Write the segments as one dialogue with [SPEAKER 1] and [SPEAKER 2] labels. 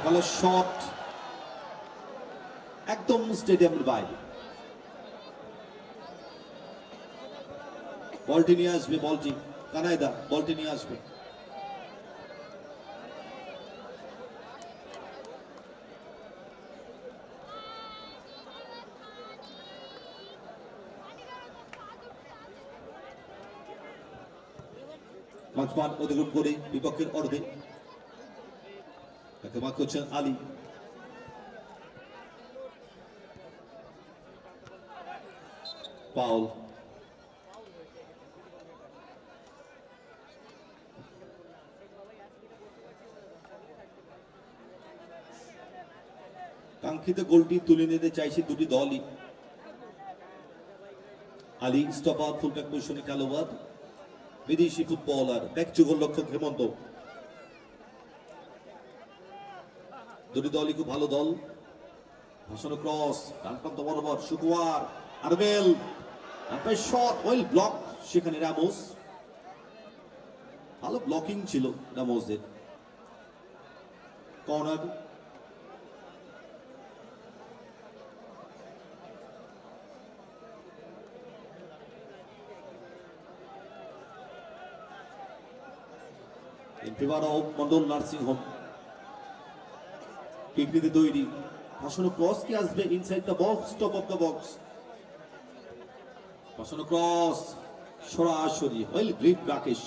[SPEAKER 1] ভালো শট, একদম স্টেডিয়ামের বাইরে। বলটি নিয়ে আসবে, বলটি কানাইদা বলটি নিয়ে আসবে। মাঝমাঠ অধিগ্রহণ করে বিপক্ষের অর্ধে তাকে মাঠ করছেন আলী। পাউল, কাঙ্ক্ষিত গোলটি তুলে নিতে চাইছে দুটি দলই। আলী স্টপার, ফুলব্যাক পজিশনে খেলোয়াড়, বিদেশি ফুটবলার, ব্যাকচু গোলরক্ষক হেমন্ত। দুটি দলই খুব ভালো দল। ভাসানো ক্রস, ডান প্রান্ত বরাবর শুকুয়ার, আরবেল, শট, ওয়েল ব্লক সেখানে রামোস। ভালো ব্লকিং ছিল রামোসের। কর্নার, মন্ডল নার্সিং হোম কিকনিতে তৈরি। ভাসানো ক্রস কি আসবে inside the box, top of the box. ভাসানো ক্রস সরাসরি, ওয়েল গ্রিপ রাকেশ।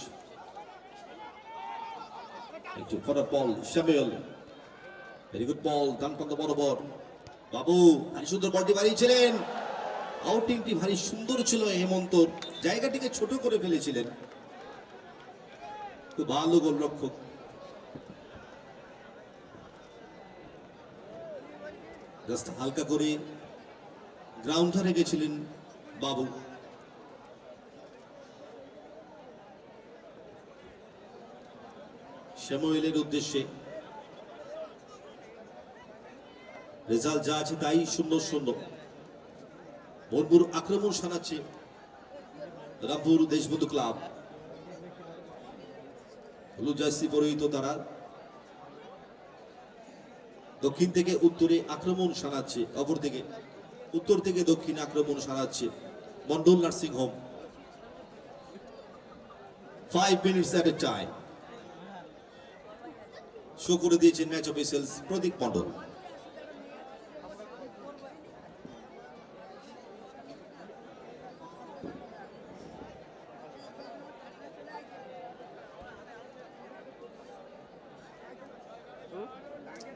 [SPEAKER 1] একটু ফরওয়ার্ড বল শামিল, ভেরি গুড বল ডান প্রান্ত বরাবর। বাবু ভারী সুন্দর বলটি বাড়িয়েছিলেন। আউটিংটি ভারী সুন্দর ছিল হেমন্তর, জায়গাটিকে ছোট করে ফেলেছিলেন। খুব ভালো গোলরক্ষক। জাস্ট হালকা করে গ্রাউন্ড ধরে গেছিলেন বাবু। শ্যামুয়েলের উদ্দেশ্যে রেজাল্ট যা আছে তাই 0-0। ভরপুর আক্রমণ শানাচ্ছে রামপুর দেশবন্ধু ক্লাব। হলুদ জার্সি পরিহিত তারা দক্ষিণ থেকে উত্তরে আক্রমণ শানাচ্ছে, অপরদিকে উত্তর থেকে দক্ষিণ আক্রমণ শানাচ্ছে Mondal nursing home. 5 minutes at a time show করে দিয়েছেন ম্যাচ অফিসিয়ালস প্রদীপ মন্ডল।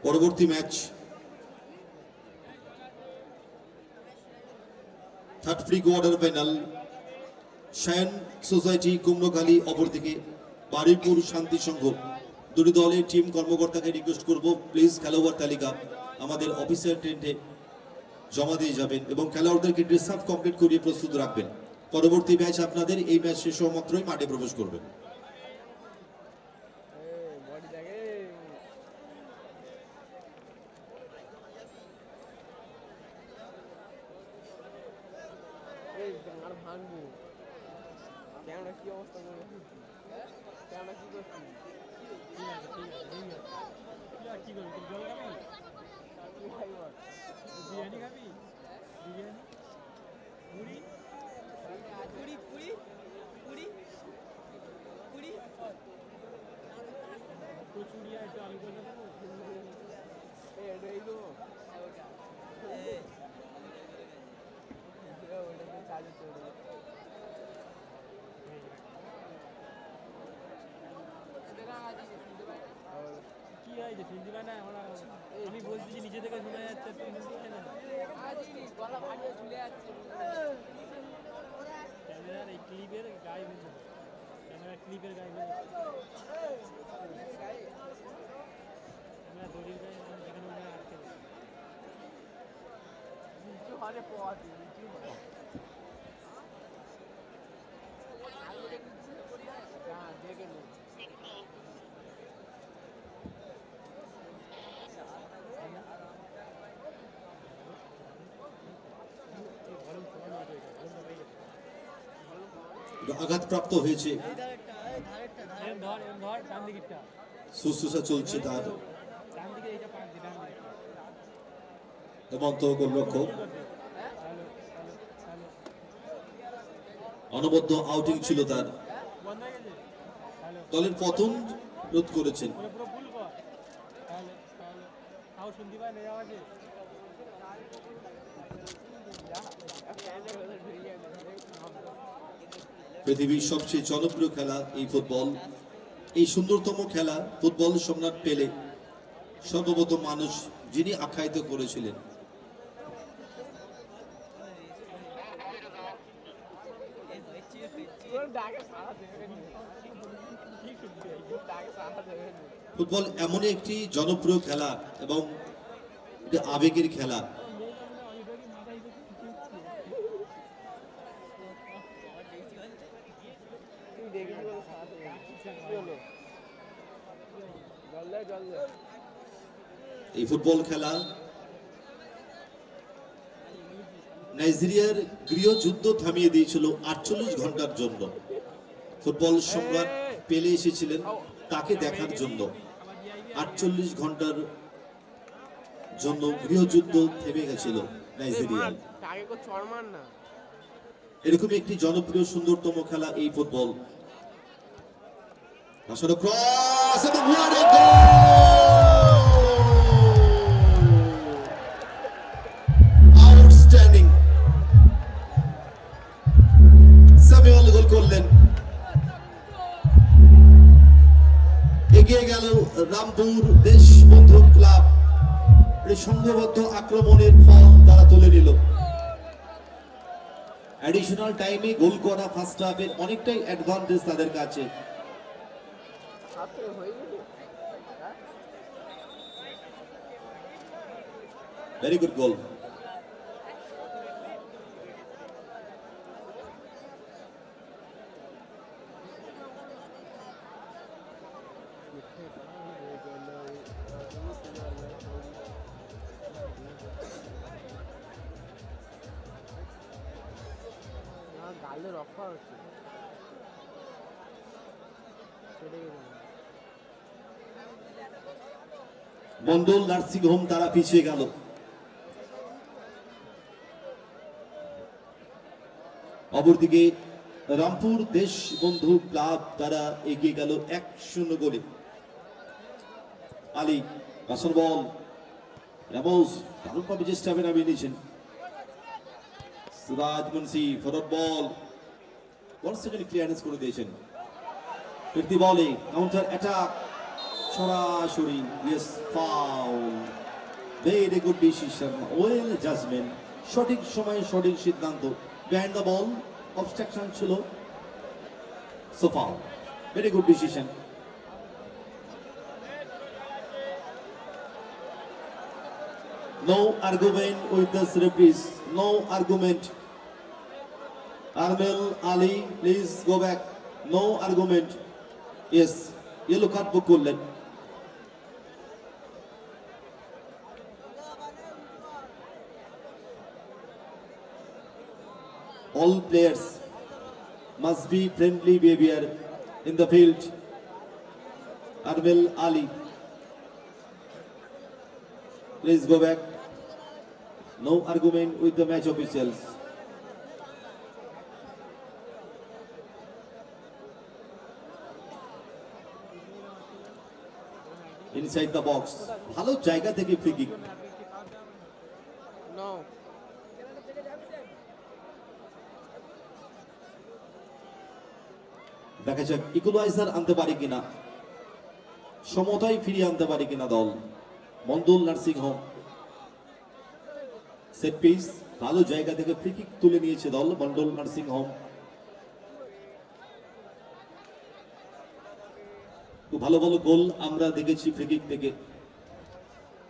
[SPEAKER 1] পরবর্তী match third pre quarter final, Shayan society Kumrokhali, অপরদিকে বারুইপুর শান্তি সংঘ। দুটি দলের টিম কর্মকর্তাকে রিকোয়েস্ট করব প্লিজ খেলোয়াড় তালিকা আমাদের অফিসিয়াল টেন্টে জমা দিয়ে যাবেন এবং খেলোয়াড়দেরকে ড্রেস আপ কমপ্লিট করিয়ে প্রস্তুত রাখবেন। পরবর্তী ম্যাচ আপনাদের এই ম্যাচ শেষ হওয়া মাত্রই মাঠে প্রবেশ করবেন।
[SPEAKER 2] বিরিয়ানি খাবি? বিরিয়ানি, পুরি, পুরি, পুরি, পুরি, পুরি, কচুরি আছে, আলু ভাজা দেবো। কি হয় যে শুনতে পায় না? আমি বলছি যে নিচে থেকে শোনা যাচ্ছে, তুই শুনতে না। ক্যামেরার এই ক্লিপের গায়ে বেঁধে, ক্যামেরার ক্লিপের গায়ে বেঁধে, ক্যামেরা দড়ির গায়ে যেখানে ওখানে আটকে দেয়। দেখে নি
[SPEAKER 1] আঘাতপ্রাপ্ত হয়েছে, শুশ্রূষা চলছে তার। হেমন্ত গোলরক্ষক অনবদ্য আউটিং ছিল তার,
[SPEAKER 2] বন্ধ হয়ে গেছে। হ্যালো,
[SPEAKER 1] দলের পতন রোধ করেছেন।
[SPEAKER 2] পুরো পুরো ফুল কর। হ্যালো, হ্যালো, তাও শুনতে পাই না আওয়াজে।
[SPEAKER 1] পৃথিবীর সবচেয়ে জনপ্রিয় খেলা এই ফুটবল, এই সুন্দরতম খেলা ফুটবল সম্রাট পেলে সর্বপ্রথম মানুষ যিনি আখ্যায়িত করেছিলেন। ফুটবল এমনই একটি জনপ্রিয় খেলা এবং একটি আবেগের খেলা। এই ফুটবল খেলা নাইজেরিয়ার গৃহযুদ্ধ থামিয়ে দিয়েছিল 48 ঘন্টার জন্য। ফুটবল সম্রাট পেলে এসেছিলেন তাকে দেখার জন্য। 48 ঘন্টার জন্য গৃহযুদ্ধ থেমে গেছিল নাইজেরিয়ায়। এরকম একটি জনপ্রিয় সুন্দরতম খেলা এই ফুটবল। আসলে ক্রস এবং what a goal! Outstanding! Samuel goal করলেন। এগিয়ে গেল রামপুর দেশবন্ধু ক্লাব। এই সংঘবদ্ধ আক্রমণের ফল তারা তুলে নিল। অ্যাডিশনাল টাইমে গোল করা ফার্স্ট হাফের অনেকটাই অ্যাডভান্টেজ তাদের কাছে। ভেরি গুড গোল।
[SPEAKER 3] গালে রক্ষা হচ্ছে চলে গেল।
[SPEAKER 1] মন্ডল নার্সিং হোম তারা পিছিয়ে গেল। অপরদিকে রামপুর দেশবন্ধু ক্লাব তারা এগিয়ে গেল 1-0 গোলে। আলী বাসন বল, রামোস দারুণভাবে চেষ্টা নামিয়ে নিয়েছেন। Suraj Munshi forward ball, 1 second clearance করে দিয়েছেন। ফিরতি বলে কাউন্টার অ্যাটাক, সরাসরি yes foul. Very good decision, well judgement, সঠিক সময়ে সঠিক সিদ্ধান্ত। বিহাইন্ড দ্য বল অবস্ট্রাকশন ছিল, so foul. Very good decision. No argument with this referees. No argument. Armel Ali, please go back. No argument. Yes, yellow card book করলেন। All players must be friendly behavior in the field. Armel Ali, please go back. No argument with the match officials. Inside the box. ভালো জায়গা থেকে free kick.
[SPEAKER 3] No
[SPEAKER 1] দেখা যাক equaliser আনতে পারে কিনা, সমতায় ফিরিয়ে আনতে পারে কিনা দল। Mondal nursing home set piece, ভালো জায়গা থেকে ফ্রি কিক তুলে নিয়েছে দল মন্ডল নার্সিং হোম। খুব ভালো ভালো গোল আমরা দেখেছি ফ্রি কিক থেকে।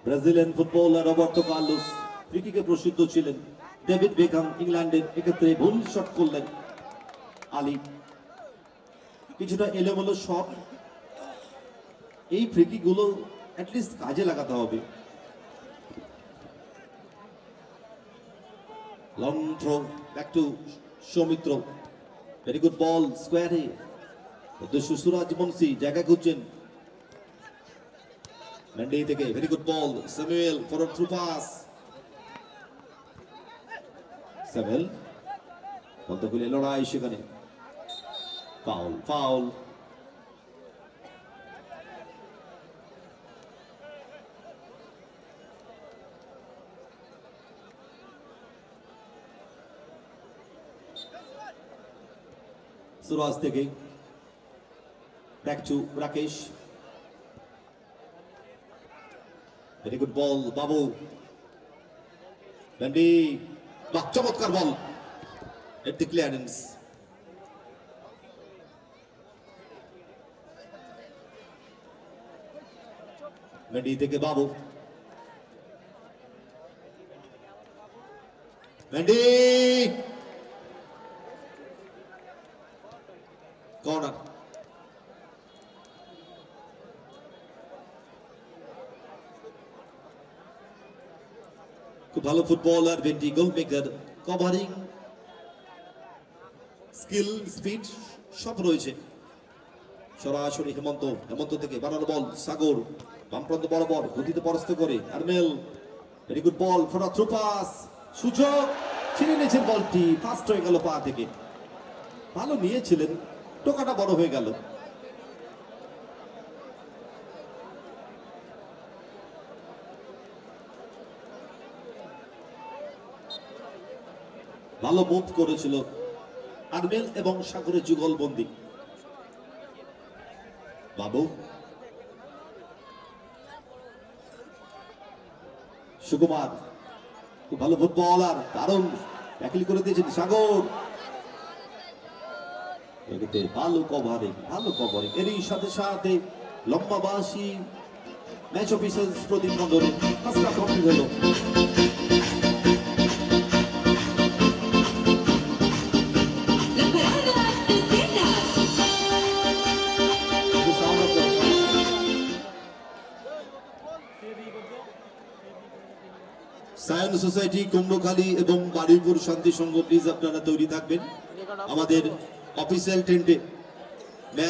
[SPEAKER 1] Brazilian footballer Roberto Carlos free কিকে প্রসিদ্ধ ছিলেন। ডেভিড বেকহাম ইংল্যান্ডের এক্ষেত্রে ভুল শট করলেন। আলী কিছুটা এলোমেলো শট, এই ফ্রি কিক গুলো অ্যাটলিস্ট কাজে লাগাতে হবে। Long throw back to Soumitra, very good ball স্কোয়ারে। সুরাজ মুন্সি জায়গা খুঁজছেন ম্যান্ডি থেকে, very good ball Samuel forward through pass, সেভেল কতগুলি লড়াই সেখানে, ফাউল ফাউল। সুরাজ থেকে back to Rakesh, very good ball বাবু, ভেন্ডি, বাহ চমৎকার বল, এট দি ক্লিয়ারেন্স। ভেন্ডি থেকে বাবু, ভেন্ডি, কর্নার। খুব ভালো ফুটবলার ভেন্ডি, গোল মেকার, কভারিং স্কিল, স্পিড সব রয়েছে। সরাসরি হেমন্ত, হেমন্ত থেকে বানানো বল সাগর, বামপ্রান্ত বরাবর গতিতে পরাস্ত করে Armel, very good ball for a through pass, সুযোগ, ছিনে নিয়েছেন বলটি, ফাস্ট হয়ে গেল পা থেকে, ভালো নিয়েছিলেন, টোকাটা বড় হয়ে গেল। ভালো মুভ করেছিল আরমেল এবং সাগরের যুগলবন্দি। বাবু, সুকুমার, খুব ভালো ফুটবলার, দারুণ ট্যাকল করে দিয়েছেন সাগর, এদিকে ভালো কভারিং, ভালো কভারিং। এরই সাথে সাথে লম্বা বাঁশি, ম্যাচ অফিসার প্রতিবন্ধনে কাজটা কমপ্লিট হলো। সায়ন সোসাইটি কুমড়োখালী এবং বারুইপুর শান্তি সংঘ, প্লিজ আপনারা তৈরি থাকবেন। আমাদের অফিসিয়াল টেন্টে